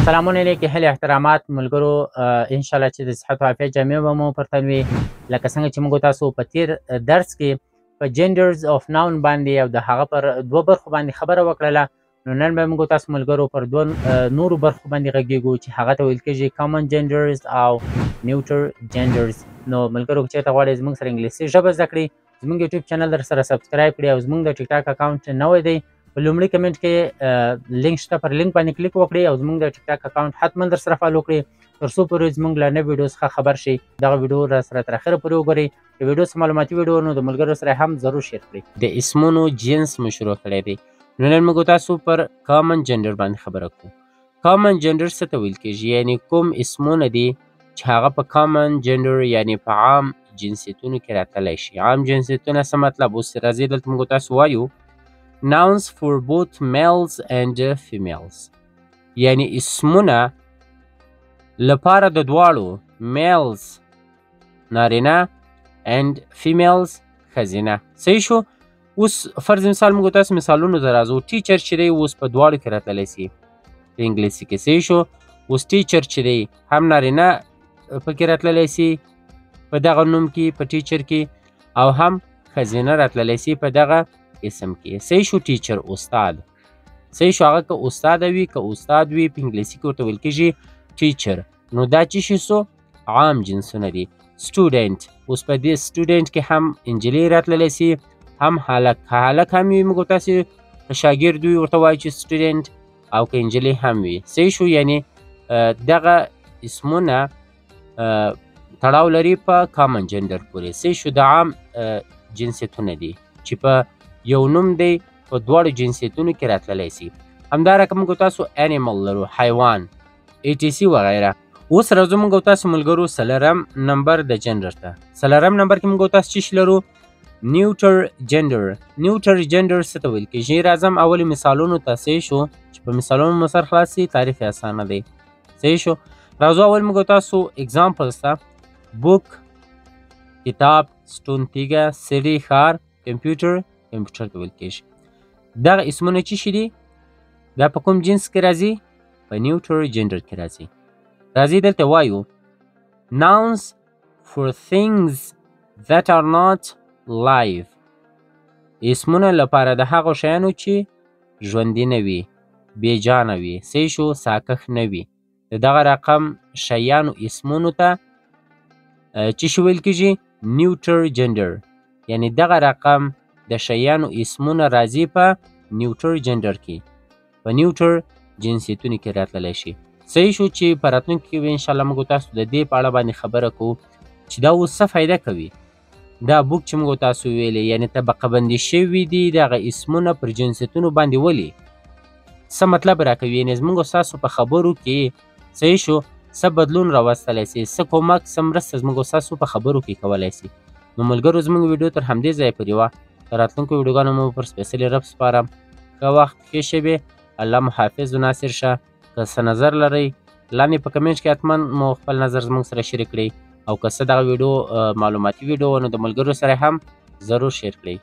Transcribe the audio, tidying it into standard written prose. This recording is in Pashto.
سلامونه لیکې هلې احترامات ملګرو انشاءالله چې د صحت او عافیت جامې به مو پر تن وي لکه څنګه چې موږ تاسو په تیر درس کې په جنډرز اف ناون باندې او د هغه پر دوه برخو باندې خبره وکړله نو نن به موږ تاسو ملګرو پر دوه نورو برخو باندې غږیږو چې هغه ته ویل کېږي کامن جنډرز او نیوټر جنډرز. نو ملګرو که چېرته غواړئ زموږ سره انګلیسي ژبه زده کړئ زموږ یوټیوب چینل در سره سبسکرایب کړئ او زموږ د ټیک ټاک اکاونټ نوی دی په لومړي کمنټ کې لینک شته پر لینک باندې کلیک وکړئ او زموږ د ټیک ټاک اکاونټ حتما در سره فالو کړئ تر څو پورې زموږ له نوي ویډیو څخه خبر شئ. دغه ویډیو را سره تر اخره پورې وګورئ. د ویډیو څخه معلوماتي ویډیو نو د ملګرو سره هم ضرور شیر کړئ. د اسمونو جنس مو شروع کړی دی. نو نن موږ تاسو پر کامن جنډر باندې خبره کوو. کامن جنډر څه ته ویل کېږي؟ یعنی کوم اسمونه دي چې هغه په کامن جنډر یعنی په عام جنسیتونو کې راتلی شي. عام جنسیتونه څه مطلب؟ اوس راځئ دلته موږ تاسو وایو nouns for both males and females یعنی اسمونه لپاره د دواړو males نارینه and females ښځینه. صحیح شو؟ اوس فرض مثال موږ تاسو مثالونو ته راځو. ټیچر چې دی اوس په دواړو کې راتلی سي په انګلیسي کې. صحیح شو؟ اوس ټیچر چې دی هم نارینه پکې راتللی سي په دغه نوم کې په ټیچر کې او هم ښځینه راتللی سي په دغه اسم کې. صحیح شو؟ ټیچر استاد. صحیح شو؟ هغه که استاده وي که استاد وي په انګلیسي کې ورته ویل کېږي ټیچر. نو دا چې شي سو عام جنسونه دي. سټوډنټ اوس په دې سټوډنټ کې هم انجلۍ راتللی سي هم هلک. که هلک هم وي موږ تاسې شاګرد وي ورته وایو چې سټوډنټ او که انجلۍ هم وي. صحیح شو؟ یعنې دغه اسمونه تړاو لري په کامن جنډر پورې. صحیح شو؟ د عام جنسیتونه دي چې په یو نوم دی په دواړو جنسیتونو کې راتللی سي. همدارقه موږ تاسو انیمل لرو، حیوان ATC وغیره. اوس راځو موږ تاسو ملګرو څلورم نمبر د جنډر ته. څلورم نمبر کې موږ تاسو څه شی لرو؟ نیوټر جنډر. نیوټر جنډر څه ته ویل کېږي؟ راځم اولې مثالونو ته. صحیح شو؟ چې په مثالونو مو سر خلاص سي تعریف یې اسانه دی. صحیح شو؟ راځو اول موږ تاسو اګزامپلز ته. بوک کتاب، ستون تیږه، سړي، ښار، کمپیوټر کمپیوټر ته ویل کېږي. دغه اسمونه چې شي دي دا په کوم جنس کې راځي؟ په نیوټر جنډر کې راځي. راځئ دلته وایو nouns for things that are not live اسمونه لپاره د هغو شیانو چې ژوندي نه وي، بېجانه وي. صحیح شو؟ ساکښ نه وي. د دغه رقم شیانو اسمونو ته چې شي ویل کېږي؟ نیوټر جنډر. یعنی دغه رقم د شیانو اسمونه راځي په نیوټر جنډر کې، په نیوټر جنسیتونو کې راتللی شي. صحیح شو؟ چې په راتلونکي کې به انشاءالله موږ تاسو د دې په اړه باندې خبره کوو چې دا اوس څه فایده کوي. دا بوک چې موږ تاسو ویلی یعنې طبقه بندي شوي دي دغه اسمونه پر جنسیتونو باندې ولې څه مطلب راکوي؟ یعنې زموږ ستاسو په خبرو کې صحیح شو څه بدلون راوستلی سي، څه کومک څه مرسته زموږ ستاسو په خبرو کې کولی سي. نو ملګرو زموږ ویډیو تر همدې ځایه پورې وه. تر راتلونکو ویډیوګانو مو پر سپیڅلي رب سپارم. ښه وخت، ښې شېبې. الله مو حافظ و ناصر شه. که څه نظر لرئ لاندې په کمنټ کې حتما مو خپل نظر زموږ سره شریک کړئ او که څه دغه ویډیو معلوماتي ویډیو نو د ملګرو سره هم ضرور شیر کړئ.